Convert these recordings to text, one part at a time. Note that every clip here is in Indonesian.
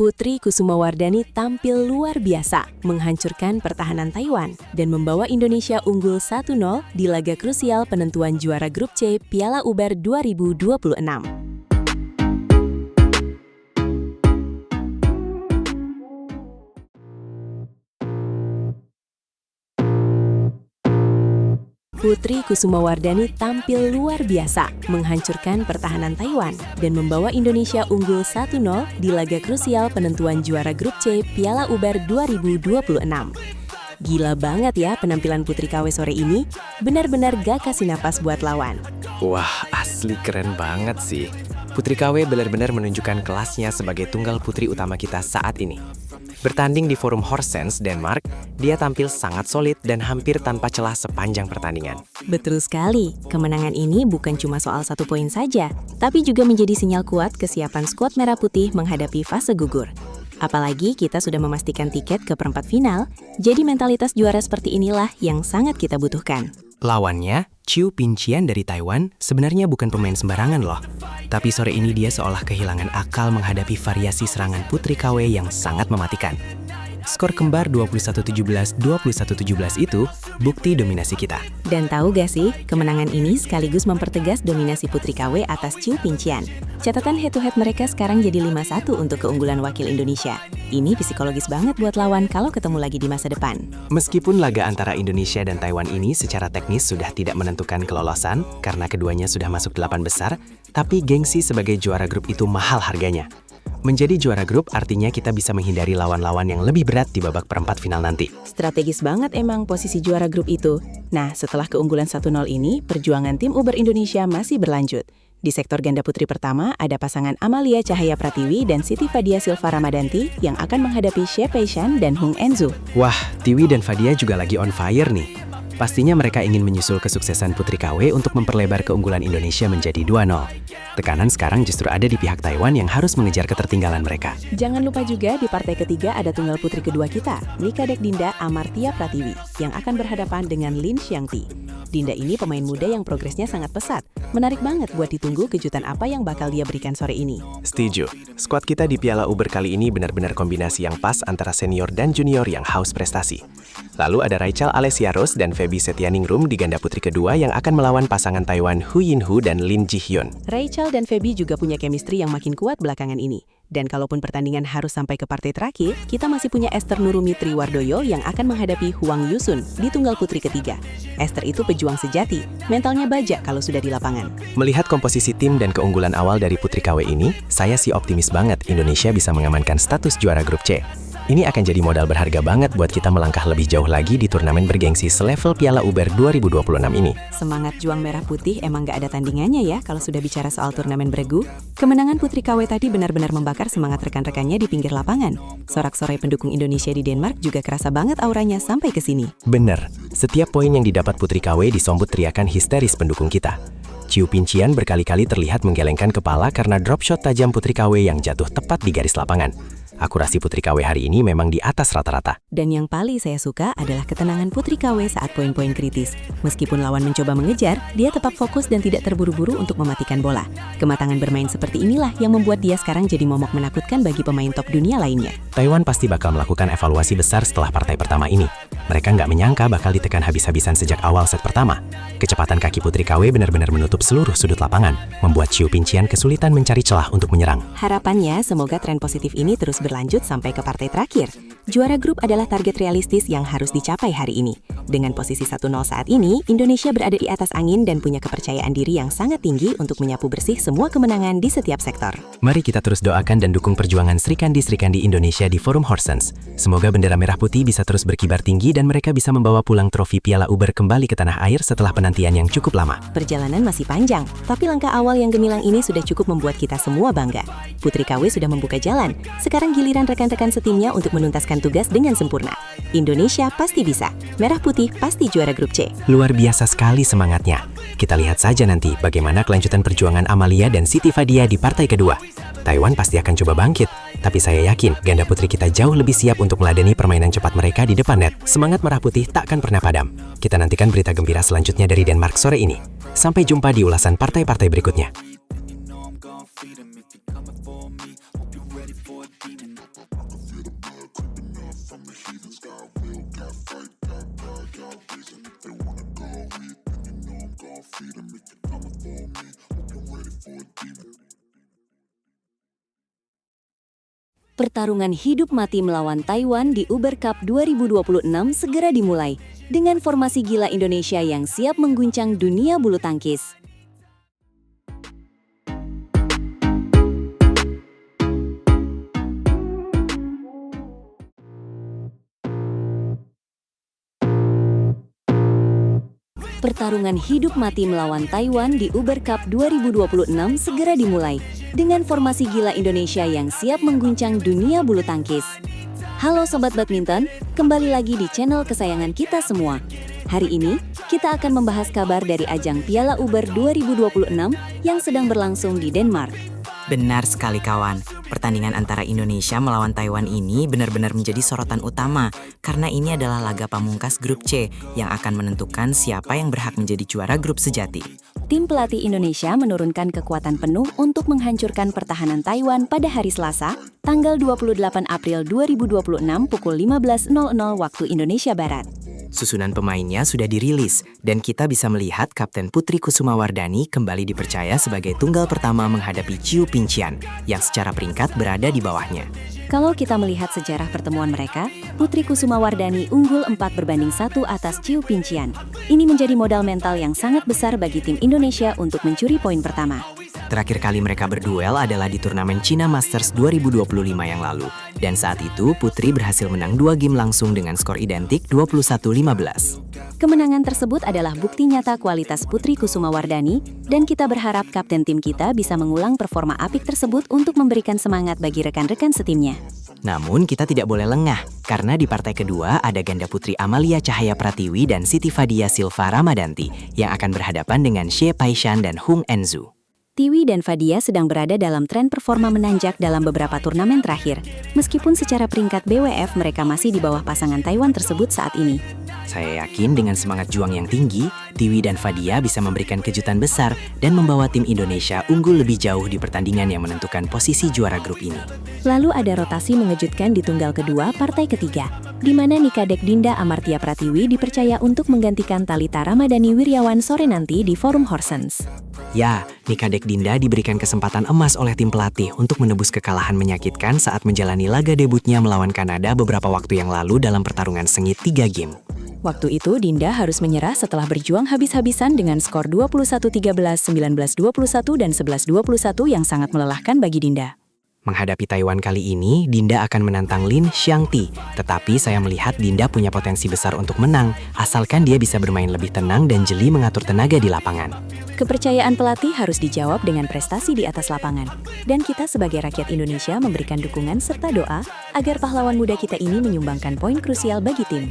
Putri Kusumawardhani tampil luar biasa, menghancurkan pertahanan Taiwan, dan membawa Indonesia unggul 1-0 di laga krusial penentuan juara Grup C Piala Uber 2026. Putri Kusumawardhani tampil luar biasa, menghancurkan pertahanan Taiwan, dan membawa Indonesia unggul 1-0 di laga krusial penentuan juara Grup C Piala Uber 2026. Gila banget ya penampilan Putri KW sore ini, benar-benar gak kasih napas buat lawan. Wah, asli keren banget sih. Putri KW benar-benar menunjukkan kelasnya sebagai tunggal putri utama kita saat ini. Bertanding di Forum Horsens, Denmark, dia tampil sangat solid dan hampir tanpa celah sepanjang pertandingan. Betul sekali, kemenangan ini bukan cuma soal 1 poin saja, tapi juga menjadi sinyal kuat kesiapan skuad Merah Putih menghadapi fase gugur. Apalagi kita sudah memastikan tiket ke perempat final, jadi mentalitas juara seperti inilah yang sangat kita butuhkan. Lawannya, Chiu Pincian dari Taiwan, sebenarnya bukan pemain sembarangan loh. Tapi sore ini dia seolah kehilangan akal menghadapi variasi serangan Putri KW yang sangat mematikan. Skor kembar 21-17, 21-17 itu bukti dominasi kita. Dan tahu gak sih, kemenangan ini sekaligus mempertegas dominasi Putri KW atas Chiu Pincian. Catatan head-to-head mereka sekarang jadi 5-1 untuk keunggulan wakil Indonesia. Ini psikologis banget buat lawan kalau ketemu lagi di masa depan. Meskipun laga antara Indonesia dan Taiwan ini secara teknis sudah tidak menentukan kelolosan karena keduanya sudah masuk 8 besar, tapi gengsi sebagai juara grup itu mahal harganya. Menjadi juara grup artinya kita bisa menghindari lawan-lawan yang lebih berat di babak perempat final nanti. Strategis banget emang posisi juara grup itu. Nah, setelah keunggulan 1-0 ini, perjuangan tim Uber Indonesia masih berlanjut. Di sektor ganda putri pertama, ada pasangan Amalia Cahaya Pratiwi dan Siti Fadia Silva Ramadanti yang akan menghadapi Xie Peishan dan Hung Enzu. Wah, Tiwi dan Fadia juga lagi on fire nih. Pastinya mereka ingin menyusul kesuksesan Putri KW untuk memperlebar keunggulan Indonesia menjadi 2-0. Tekanan sekarang justru ada di pihak Taiwan yang harus mengejar ketertinggalan mereka. Jangan lupa juga di partai ketiga ada tunggal putri kedua kita, Nika Dekdinda Amartia Pratiwi, yang akan berhadapan dengan Lin Xiangti. Dinda ini pemain muda yang progresnya sangat pesat. Menarik banget buat ditunggu kejutan apa yang bakal dia berikan sore ini. Setuju. Skuad kita di Piala Uber kali ini benar-benar kombinasi yang pas antara senior dan junior yang haus prestasi. Lalu ada Raichal Alesiaros dan Feby Setianingrum di ganda putri kedua yang akan melawan pasangan Taiwan Hu Yinhu dan Lin Jihyun. Raichal dan Feby juga punya chemistry yang makin kuat belakangan ini. Dan kalaupun pertandingan harus sampai ke partai terakhir, kita masih punya Esther Nurumi Triwardoyo yang akan menghadapi Huang Yusun di tunggal putri ketiga. Esther itu pejuang sejati, mentalnya bajak kalau sudah di lapangan. Melihat komposisi tim dan keunggulan awal dari Putri KW ini, saya sih optimis banget Indonesia bisa mengamankan status juara Grup C. Ini akan jadi modal berharga banget buat kita melangkah lebih jauh lagi di turnamen bergengsi selevel Piala Uber 2026 ini. Semangat juang merah putih emang gak ada tandingannya ya kalau sudah bicara soal turnamen bergu. Kemenangan Putri KW tadi benar-benar membakar semangat rekan-rekannya di pinggir lapangan. Sorak-sorai pendukung Indonesia di Denmark juga kerasa banget auranya sampai ke sini. Bener, setiap poin yang didapat Putri KW disambut teriakan histeris pendukung kita. Chiu Pincian berkali-kali terlihat menggelengkan kepala karena drop shot tajam Putri KW yang jatuh tepat di garis lapangan. Akurasi Putri KW hari ini memang di atas rata-rata. Dan yang paling saya suka adalah ketenangan Putri KW saat poin-poin kritis. Meskipun lawan mencoba mengejar, dia tetap fokus dan tidak terburu-buru untuk mematikan bola. Kematangan bermain seperti inilah yang membuat dia sekarang jadi momok menakutkan bagi pemain top dunia lainnya. Taiwan pasti bakal melakukan evaluasi besar setelah partai pertama ini. Mereka nggak menyangka bakal ditekan habis-habisan sejak awal set pertama. Kecepatan kaki Putri KW benar-benar menutup seluruh sudut lapangan, membuat Chiu Pincian kesulitan mencari celah untuk menyerang. Harapannya semoga tren positif ini terus berlanjut sampai ke partai terakhir. Juara grup adalah target realistis yang harus dicapai hari ini. Dengan posisi 1-0 saat ini, Indonesia berada di atas angin dan punya kepercayaan diri yang sangat tinggi untuk menyapu bersih semua kemenangan di setiap sektor. Mari kita terus doakan dan dukung perjuangan Srikandi-Srikandi Indonesia di Forum Horsens. Semoga bendera merah putih bisa terus berkibar tinggi dan mereka bisa membawa pulang trofi Piala Uber kembali ke tanah air setelah penantian yang cukup lama. Perjalanan masih panjang, tapi langkah awal yang gemilang ini sudah cukup membuat kita semua bangga. Putri KW sudah membuka jalan. Sekarang giliran rekan-rekan setimnya untuk menuntaskan tugas dengan sempurna. Indonesia pasti bisa. Merah putih pasti juara grup C. Luar biasa sekali semangatnya. Kita lihat saja nanti bagaimana kelanjutan perjuangan Amalia dan Siti Fadia di partai kedua. Taiwan pasti akan coba bangkit, tapi saya yakin ganda putri kita jauh lebih siap untuk meladeni permainan cepat mereka di depan net. Semangat merah putih takkan pernah padam. Kita nantikan berita gembira selanjutnya dari Denmark sore ini. Sampai jumpa di ulasan partai-partai berikutnya. Pertarungan hidup mati melawan Taiwan di Uber Cup 2026 segera dimulai dengan formasi gila Indonesia yang siap mengguncang dunia bulu tangkis. Pertarungan hidup mati melawan Taiwan di Uber Cup 2026 segera dimulai dengan formasi gila Indonesia yang siap mengguncang dunia bulu tangkis. Halo Sobat Badminton, kembali lagi di channel kesayangan kita semua. Hari ini, kita akan membahas kabar dari ajang Piala Uber 2026 yang sedang berlangsung di Denmark. Benar sekali kawan, pertandingan antara Indonesia melawan Taiwan ini benar-benar menjadi sorotan utama karena ini adalah laga pamungkas grup C yang akan menentukan siapa yang berhak menjadi juara grup sejati. Tim pelatih Indonesia menurunkan kekuatan penuh untuk menghancurkan pertahanan Taiwan pada hari Selasa, tanggal 28 April 2026 pukul 15.00 waktu Indonesia Barat. Susunan pemainnya sudah dirilis dan kita bisa melihat Kapten Putri Kusumawardani kembali dipercaya sebagai tunggal pertama menghadapi Ciu Pincian yang secara peringkat berada di bawahnya. Kalau kita melihat sejarah pertemuan mereka, Putri Kusumawardani unggul 4-1 atas Ciu Pincian. Ini menjadi modal mental yang sangat besar bagi tim Indonesia untuk mencuri poin pertama. Terakhir kali mereka berduel adalah di turnamen China Masters 2025 yang lalu. Dan saat itu, Putri berhasil menang 2 game langsung dengan skor identik 21-15. Kemenangan tersebut adalah bukti nyata kualitas Putri Kusumawardani, dan kita berharap kapten tim kita bisa mengulang performa apik tersebut untuk memberikan semangat bagi rekan-rekan setimnya. Namun kita tidak boleh lengah, karena di partai kedua ada ganda putri Amalia Cahaya Pratiwi dan Siti Fadia Silva Ramadanti yang akan berhadapan dengan Xie Paishan dan Hung Enzu. Tiwi dan Fadia sedang berada dalam tren performa menanjak dalam beberapa turnamen terakhir. Meskipun secara peringkat BWF mereka masih di bawah pasangan Taiwan tersebut saat ini. Saya yakin dengan semangat juang yang tinggi, Tiwi dan Fadia bisa memberikan kejutan besar dan membawa tim Indonesia unggul lebih jauh di pertandingan yang menentukan posisi juara grup ini. Lalu ada rotasi mengejutkan di tunggal kedua partai ketiga, di mana Nikadek Dinda Amartia Pratiwi dipercaya untuk menggantikan Thalita Ramadhani Wiryawan sore nanti di Forum Horsens. Ya, Nikadek Dinda diberikan kesempatan emas oleh tim pelatih untuk menebus kekalahan menyakitkan saat menjalani laga debutnya melawan Kanada beberapa waktu yang lalu dalam pertarungan sengit 3 game. Waktu itu, Dinda harus menyerah setelah berjuang habis-habisan dengan skor 21-13, 19-21, dan 11-21 yang sangat melelahkan bagi Dinda. Menghadapi Taiwan kali ini, Dinda akan menantang Lin Xiangti. Tetapi saya melihat Dinda punya potensi besar untuk menang, asalkan dia bisa bermain lebih tenang dan jeli mengatur tenaga di lapangan. Kepercayaan pelatih harus dijawab dengan prestasi di atas lapangan. Dan kita sebagai rakyat Indonesia memberikan dukungan serta doa agar pahlawan muda kita ini menyumbangkan poin krusial bagi tim.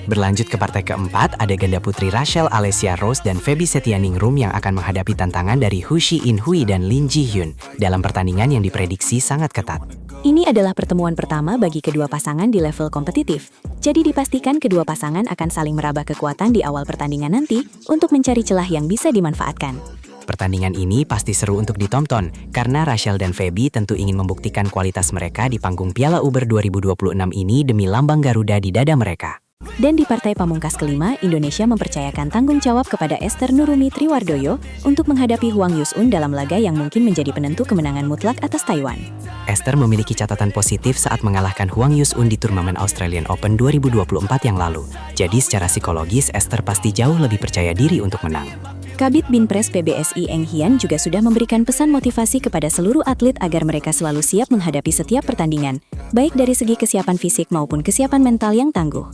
Berlanjut ke partai keempat, ada ganda putri Rachel Alessia Rose dan Feby Setianingrum yang akan menghadapi tantangan dari Hu Shi In-hui dan Lin Ji-hyun dalam pertandingan yang diprediksi sangat ketat. Ini adalah pertemuan pertama bagi kedua pasangan di level kompetitif. Jadi dipastikan kedua pasangan akan saling meraba kekuatan di awal pertandingan nanti untuk mencari celah yang bisa dimanfaatkan. Pertandingan ini pasti seru untuk ditonton, karena Rachel dan Feby tentu ingin membuktikan kualitas mereka di panggung Piala Uber 2026 ini demi lambang Garuda di dada mereka. Dan di partai pamungkas kelima, Indonesia mempercayakan tanggung jawab kepada Esther Nurumi Triwardoyo untuk menghadapi Huang Yusun dalam laga yang mungkin menjadi penentu kemenangan mutlak atas Taiwan. Esther memiliki catatan positif saat mengalahkan Huang Yusun di turnamen Australian Open 2024 yang lalu. Jadi secara psikologis, Esther pasti jauh lebih percaya diri untuk menang. Kabid Binpres PBSI Eng Hian juga sudah memberikan pesan motivasi kepada seluruh atlet agar mereka selalu siap menghadapi setiap pertandingan, baik dari segi kesiapan fisik maupun kesiapan mental yang tangguh.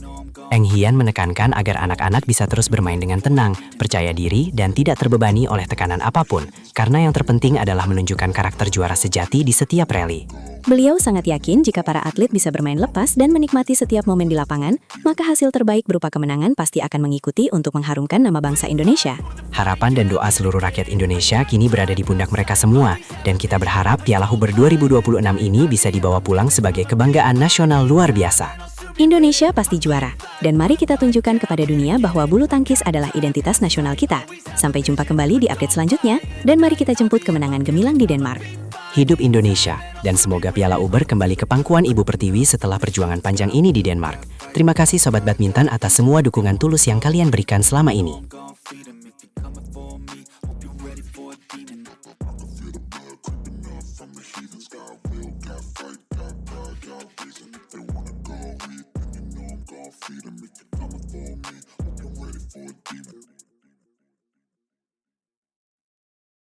Eng Hian menekankan agar anak-anak bisa terus bermain dengan tenang, percaya diri, dan tidak terbebani oleh tekanan apapun, karena yang terpenting adalah menunjukkan karakter juara sejati di setiap rally. Beliau sangat yakin jika para atlet bisa bermain lepas dan menikmati setiap momen di lapangan, maka hasil terbaik berupa kemenangan pasti akan mengikuti untuk mengharumkan nama bangsa Indonesia. Harapan dan doa seluruh rakyat Indonesia kini berada di pundak mereka semua, dan kita berharap Piala Uber 2026 ini bisa dibawa pulang sebagai kebanggaan nasional luar biasa. Indonesia pasti juara, dan mari kita tunjukkan kepada dunia bahwa bulu tangkis adalah identitas nasional kita. Sampai jumpa kembali di update selanjutnya, dan mari kita jemput kemenangan gemilang di Denmark. Hidup Indonesia, dan semoga Piala Uber kembali ke pangkuan Ibu Pertiwi setelah perjuangan panjang ini di Denmark. Terima kasih Sobat Badminton atas semua dukungan tulus yang kalian berikan selama ini. From the heathens, got will, got fight, got pride,